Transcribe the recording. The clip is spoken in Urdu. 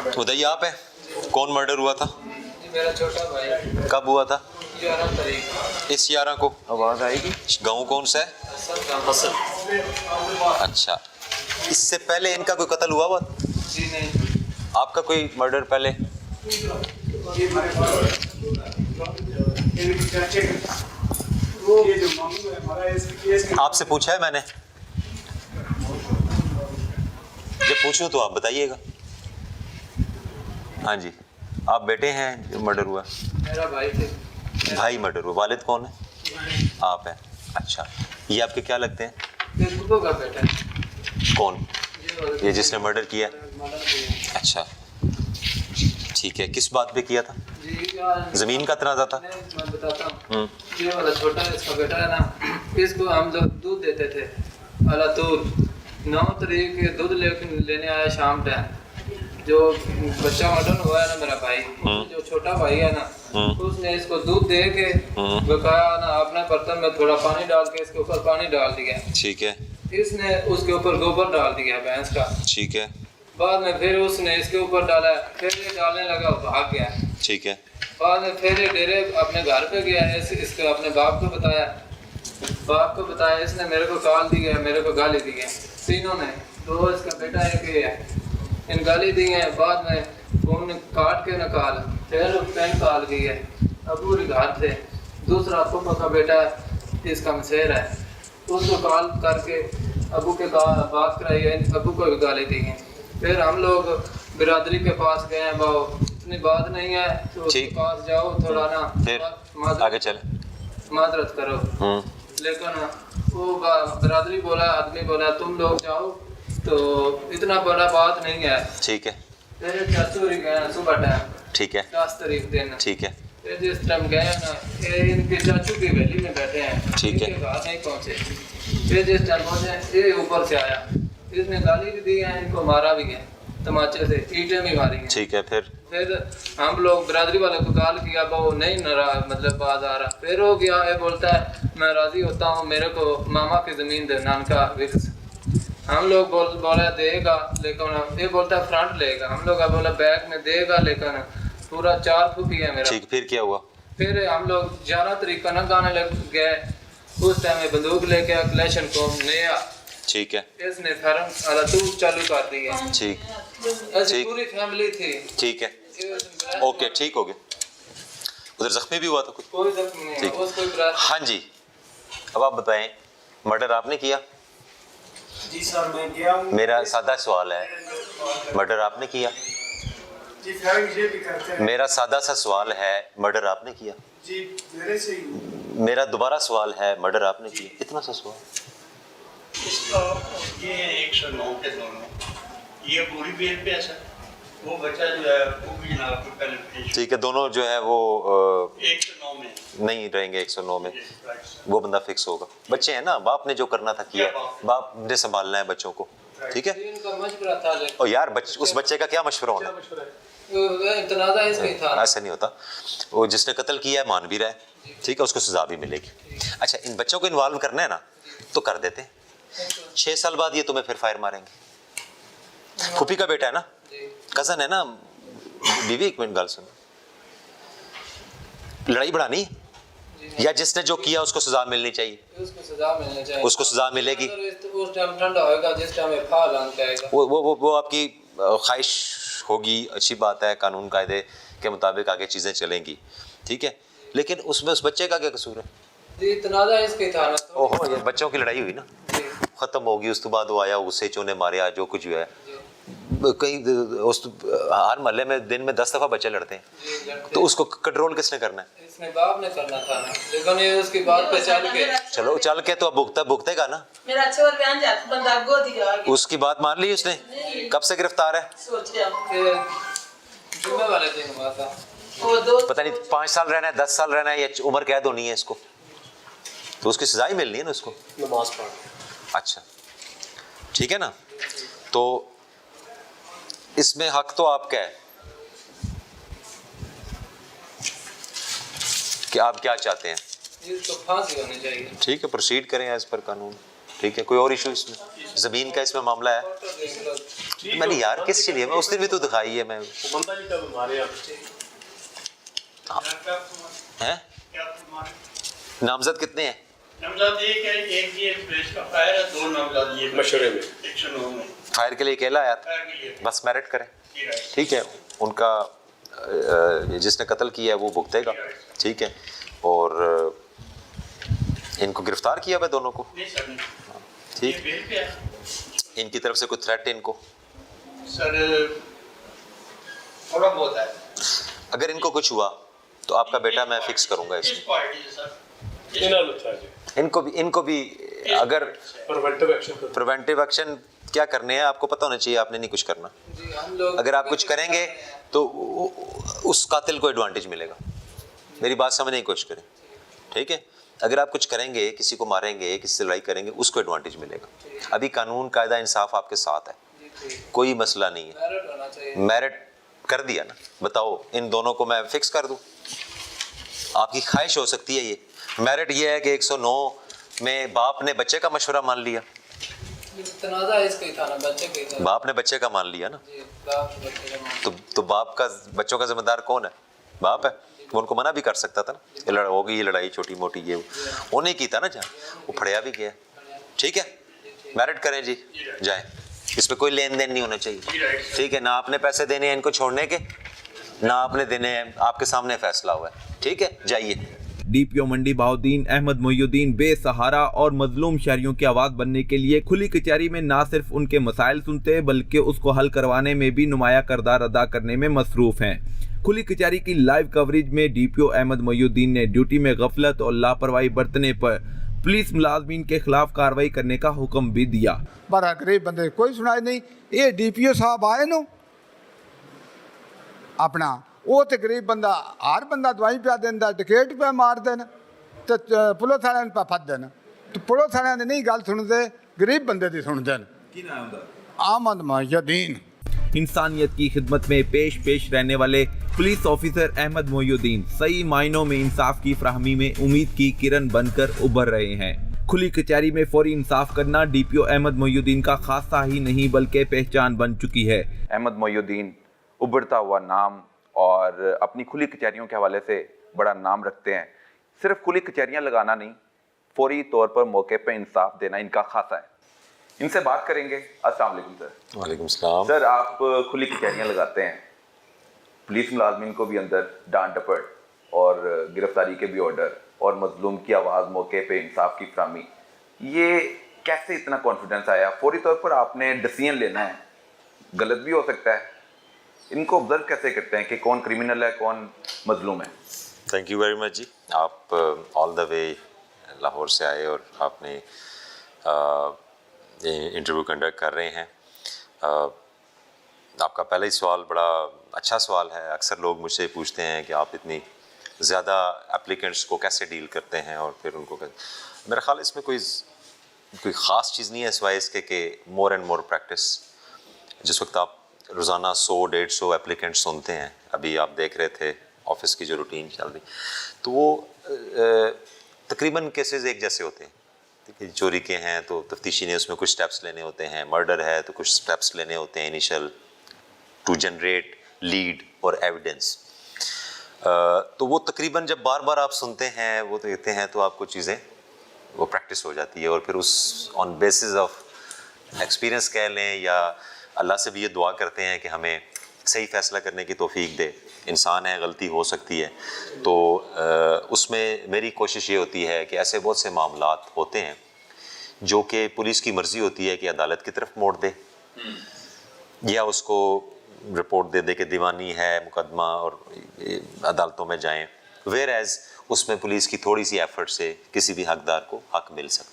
ادھر آپ ہے؟ کون مرڈر ہوا تھا؟ میرا چھوٹا بھائی۔ کب ہوا تھا؟ 11 تاریخ۔ اس 11 کو؟ آواز آئے گی؟ گاؤں کون سا ہے؟ حسن۔ اچھا، اس سے پہلے ان کا کوئی قتل ہوا جی نہیں۔ آپ کا کوئی مرڈر پہلے؟ آپ سے پوچھا ہے میں نے؟ جب پوچھوں تو آپ بتائیے گا۔ ہاں جی، آپ بیٹے ہیں جو مرڈر ہوا؟ میرا بھائی تھے۔ بھائی مرڈر ہوا۔ والد کون ہے؟ آپ ہیں۔ اچھا، یہ آپ کے کیا لگتے ہیں؟ ابو کا بیٹا ہے۔ کون؟ یہ جس نے مرڈر کیا؟ اچھا ٹھیک ہے، کس بات پہ کیا تھا؟ زمین کا تنازع تھا؟ میں بتاتا ہوں۔ یہ والا چھوٹا اس کا بیٹا ہے نا، اس کو ہم لوگ دودھ دیتے تھے اللہ طول۔ 9 تاریخ دودھ لینے آیا شام ٹائم۔ جو بچہ مٹن ہوا ہے نا میرا بھائی، جو چھوٹا بھائی ہے نا، اس نے اس کو دودھ دے کے بکایا نا، اپنے برتن میں تھوڑا پانی ڈال کے اس کے اوپر پانی ڈال دیا۔ ٹھیک ہے۔ اس نے اس کے اوپر گوبر ڈال دیا بھینس کا۔ ٹھیک ہے۔ بعد میں پھر اس نے اس کے اوپر ڈالا، پھر یہ ڈالنے لگا، بھاگ گیا۔ ٹھیک ہے۔ بعد میں پھر یہ ڈیرے اپنے گھر پہ گیا، اس کو اپنے باپ کو بتایا۔ باپ کو بتایا، اس نے میرے کو کال دی ہے، میرے کو گالی دی ہے تینوں نے۔ تو اس کا بیٹا ایک ہی ہے، ان گالی دی ہیں۔ بعد میں فون کاٹ کے نکال، پھر پین کال کی ہے۔ ابو گھر تھے، دوسرا پھوپھا کا بیٹا اس کا مسیر ہے، اس کو کال کر کے ابو کے بات کرائی ہے، ابو کو بھی گالی دی ہیں۔ پھر ہم لوگ برادری کے پاس گئے ہیں، باؤ اتنی بات نہیں ہے تو اس کے پاس جاؤ، تھوڑا نا پھر آگے چلے، معذرت کرو۔ لیکن وہ برادری بولا، آدمی بولا تم لوگ جاؤ، تو اتنا بڑا بات نہیں ہے۔ ٹھیک ہے۔ پھر چاچو ہی گئے صبح ٹائم، ٹھیک ہے۔ 10 تاریخ دن۔ ٹھیک ہے۔ پھر جس ٹائم گئے نا، ان کے چاچو کی ویلی میں بیٹھے ہیں، ٹھیک ہے۔ ان کے گھر نہیں پہنچے۔ پھر جس ٹائم پہنچے، یہ اوپر سے آیا، اس نے گالی بھی دی ہے، ان کو مارا بھی ہے تماچے سے، اینٹیں بھی ماری ہیں۔ ٹھیک ہے۔ پھر ہم لوگ برادری والے کو کال کیا، وہ نہیں مطلب باز آ رہا۔ پھر ہو گیا، یہ بولتا ہے میں راضی ہوتا ہوں، میرے کو ماما کی زمین دے، نانکا وکس۔ ہم لوگ بولا دے گا، لیکن یہ بولتا ہے فرنٹ لے گا۔ ہم لوگ بولا بیک میں دے گا، لیکن پورا 4 پھوپھی ہے میرا۔ ٹھیک، پھر کیا ہوا؟ پھر ہم لوگ 11 تاریخ کا نہ گانے لگ گئے، اس ٹائم میں بندوق لے کے کلیشن کو نیا۔ ٹھیک ہے۔ اس نے فیرن علاتو چالو کر دی ہے۔ ٹھیک، ایسی پوری فیملی تھی۔ ٹھیک ہے، اوکے، ٹھیک ہو گیا۔ ادھر زخمی بھی ہوا تھا کچھ؟ کوئی زخمی نہیں ہے، اس کوئی ہاں جی، اب آپ بتائیں، مرڈر آپ نے کیا؟ جی سر میں کیا ہوں۔ میرا سادہ سوال ہے، مرڈر آپ نے کیا؟ جی سر یہ بھی کرتے ہیں۔ میرا سادہ سا سوال ہے، مرڈر آپ نے کیا؟ جی میرے سے ہی۔ میرا دوبارہ سوال ہے، مرڈر آپ نے کیا؟ اتنا سا سوال۔ اس کا یہ 109 کے دونوں، یہ پوری بیل پہ ہے سر، وہ بچہ جو ہے وہ بھی جناب کو پہلے پیش۔ ٹھیک ہے، دونوں جو ہے وہ 109 میں نہیں رہیں گے 109 میں، وہ بندہ فکس ہوگا۔ بچے ہیں نا، باپ نے جو کرنا تھا کیا، باپ نے سنبھالنا ہے بچوں کو، ٹھیک ہے؟ ان کا مشورہ تھا، اور یار اس بچے کا کیا مشورہ ہونا؟ تنازع اس میں تھا۔ ایسا نہیں ہوتا، وہ جس نے قتل کیا ہے مان بھی رہا ہے، ٹھیک ہے، اس کو سزا بھی ملے گی۔ اچھا، ان بچوں کو انوالو کرنا ہے نا تو کر دیتے، 6 سال بعد یہ تمہیں پھر فائر ماریں گے۔ پھوپھی کا بیٹا ہے نا، کزن ہے نا، بیوی ایک منٹ گال سن، لڑائی بڑھانی یا جس نے جو کیا اس کو سزا ملنی چاہیے، اس کو سزا ملنی چاہیے، اس کو سزا ملے گی۔ اس ٹائم ٹھنڈا ہوئے گا جس ٹائم پھال آن کے آئے گا۔ وہ آپ کی خواہش ہوگی، اچھی بات ہے، قانون قاعدے کے مطابق آگے چیزیں چلیں گی، ٹھیک ہے، لیکن اس میں اس بچے کا کیا قصور ہے؟ جی تنازع اس کے تھا نا۔ اوہو، یہ بچوں کی لڑائی ہوئی نا، ختم ہوگی، اس کے بعد وہ آیا، غصے چونے ماریا، جو کچھ بھی ہے، کئی ہر محلے میں دن میں 10 دفعہ بچے لڑتے ہیں، تو اس کو کنٹرول کس نے کرنا ہے؟ اس نے باپ نے کرنا تھا نا، لیکن یہ اس کی بات پہ چل کے، چلو چل کے تو اب بھگتے گا نا، میرا چھوڑ بیان جات بندہ گو دیا گیا، اس کی بات مان لی اس نے؟ کب سے گرفتار ہے؟ سوچ رہا کہ جمعہ والے دن ہوا تھا۔ وہ دو پتہ نہیں 5 سال رہنا ہے، 10 سال رہنا ہے، یا عمر قید ہونی ہے اس کو، تو اس کی سزا ہی ملنی ہے نا اس کو۔ نماز پڑھ۔ اچھا ٹھیک ہے نا، تو اس میں حق تو آپ کا ہے کہ آپ کیا چاہتے ہیں، اس کو پھانسی ہونی چاہیے۔ ٹھیک ہے، پروسیڈ کریں ایز پر قانون، ٹھیک ہے، کوئی اور ایشو اس میں، زمین کا اس میں معاملہ ہے؟ میں نے یار کس لیے میں اس دن بھی تو دکھائی ہے میں ممتا جی کب ہمارے یہاں ہیں کیا تمہارے نامزد کتنے ہیں نامزد ایک ہے، ایک یہ پریس کا فائر ہے، 2 نامزد یہ مشورے میں 109 میں فائر کے لیے اکیلا یار فائر کے لیے بس میرٹ کریں جی رائٹ ٹھیک ہے ان کا جس نے قتل کیا ہے وہ بھگتے گا ٹھیک ہے اور ان کو گرفتار کیا ہوا ہے دونوں کو نہیں سر ٹھیک یہ بیل پہ ہے ان کی طرف سے کوئی تھریٹ ہے ان کو سر تھوڑا بہت ہے اگر ان کو کچھ ہوا تو آپ کا بیٹا میں فکس کروں گا اس اس پارٹی سے سر ان کو بھی اگر پریونٹیو ایکشن کر پریونٹیو ایکشن کیا کرنے ہیں آپ کو پتہ ہونا چاہیے آپ نے نہیں کچھ کرنا جی ہم لوگ اگر آپ کچھ کریں گے تو اس قاتل کو ایڈوانٹیج ملے گا میری بات سمجھنے کی کوشش کریں ٹھیک ہے اگر آپ کچھ کریں گے کسی کو ماریں گے کسی سے لڑائی کریں گے اس کو ایڈوانٹیج ملے گا ابھی قانون قاعدہ انصاف آپ کے ساتھ ہے کوئی مسئلہ نہیں ہے میرٹ ہونا چاہیے میرٹ کر دیا نا بتاؤ ان دونوں کو میں فکس کر دوں آپ کی خواہش ہو سکتی ہے یہ میرٹ یہ ہے کہ 109 میں باپ نے بچے کا مشورہ مان لیا تنازع اس کا ہی تھا نا بچے کا ہی تھا باپ نے بچے کا مان لیا نا جی باپ بچے کا مان تو باپ کا بچوں کا ذمہ دار کون ہے باپ ہے وہ ان کو منع بھی کر سکتا تھا نا یہ ہوگی یہ لڑائی چھوٹی موٹی یہ وہ نہیں کی تھا نا جہاں وہ پھڑیا بھی گیا ٹھیک ہے میرٹ کریں جی جائیں اس میں کوئی لین دین نہیں ہونا چاہیے ٹھیک ہے نہ آپ نے پیسے دینے ہیں ان کو چھوڑنے کے نہ آپ نے دینے ہیں آپ کے سامنے فیصلہ ہوا ہے ٹھیک ہے جائیے ڈی پی او منڈی بہاؤالدین احمد محی الدین بے سہارا اور مظلوم شہریوں کی آواز بننے کے لیے کھلی کچہری میں نہ صرف ان کے مسائل سنتے بلکہ اس کو حل کروانے میں بھی نمایاں کردار ادا کرنے میں مصروف ہیں کھلی کچہری کی لائیو کوریج میں ڈی پی او احمد محی الدین نے ڈیوٹی میں غفلت اور لاپرواہی برتنے پر پولیس ملازمین کے خلاف کارروائی کرنے کا حکم بھی دیا پر غریب بندے کوئی سنائی نہیں یہ ڈی پی او صاحب آئے نو اپنا وہ تو غریب بندہ ہر بندہ دوائی پیا دینا ٹکیٹ پہ مار دینا تو پولیس والے پہ پھد دینا تو پولیس والے نے نہیں گل سنتے غریب بندے کی سنتے احمد محی الدین انسانیت کی خدمت میں پیش رہنے والے پولیس آفیسر احمد محی الدین صحیح معنوں میں انصاف کی فراہمی میں امید کی کرن بن کر ابھر رہے ہیں کھلی کچہری میں فوری انصاف کرنا ڈی پی او احمد محی الدین کا خاصہ ہی نہیں بلکہ پہچان بن چکی ہے احمد محی الدین ابھرتا ہوا نام اور اپنی کھلی کچہریوں کے حوالے سے بڑا نام رکھتے ہیں صرف کھلی کچہریاں لگانا نہیں فوری طور پر موقع پہ انصاف دینا ان کا خاصہ ہے ان سے بات کریں گے السلام علیکم سر وعلیکم السلام سر آپ کھلی کچہریاں لگاتے ہیں پولیس ملازمین کو بھی اندر ڈانٹ ڈپٹ اور گرفتاری کے بھی آرڈر اور مظلوم کی آواز موقع پہ انصاف کی فراہمی یہ کیسے اتنا کانفیڈنس آیا فوری طور پر آپ نے ڈیسیژن لینا ہے غلط بھی ہو سکتا ہے ان کو آبزرو کیسے کرتے ہیں کہ کون کریمنل ہے کون مظلوم ہے تھینک یو ویری مچ جی آپ آل دا وے لاہور سے آئے اور آپ نے انٹرویو کنڈکٹ کر رہے ہیں آپ کا پہلا ہی سوال بڑا اچھا سوال ہے اکثر لوگ مجھ سے پوچھتے ہیں کہ آپ اتنی زیادہ اپلیکنٹس کو کیسے ڈیل کرتے ہیں اور پھر ان کو میرا خیال اس میں کوئی خاص چیز نہیں ہے سوائے اس کے کہ مور اینڈ مور پریکٹس جس وقت آپ روزانہ 100-150 اپلیکنٹ سنتے ہیں ابھی آپ دیکھ رہے تھے آفس کی جو روٹین چل رہی تو وہ تقریباً کیسز ایک جیسے ہوتے ہیں چوری کے ہیں تو تفتیشی نے اس میں کچھ سٹیپس لینے ہوتے ہیں مرڈر ہے تو کچھ سٹیپس لینے ہوتے ہیں انیشل ٹو جنریٹ لیڈ اور ایویڈنس تو وہ تقریباً جب بار بار آپ سنتے ہیں وہ دیکھتے ہیں تو آپ کو چیزیں وہ پریکٹس ہو جاتی ہے اور پھر اس آن بیسس آف ایکسپیرئنس کہہ لیں یا اللہ سے بھی یہ دعا کرتے ہیں کہ ہمیں صحیح فیصلہ کرنے کی توفیق دے انسان ہے غلطی ہو سکتی ہے تو اس میں میری کوشش یہ ہوتی ہے کہ ایسے بہت سے معاملات ہوتے ہیں جو کہ پولیس کی مرضی ہوتی ہے کہ عدالت کی طرف موڑ دے یا اس کو رپورٹ دے دے کہ دیوانی ہے مقدمہ اور عدالتوں میں جائیں ویئر ایز اس میں پولیس کی تھوڑی سی ایفرٹ سے کسی بھی حقدار کو حق مل سکتا ہے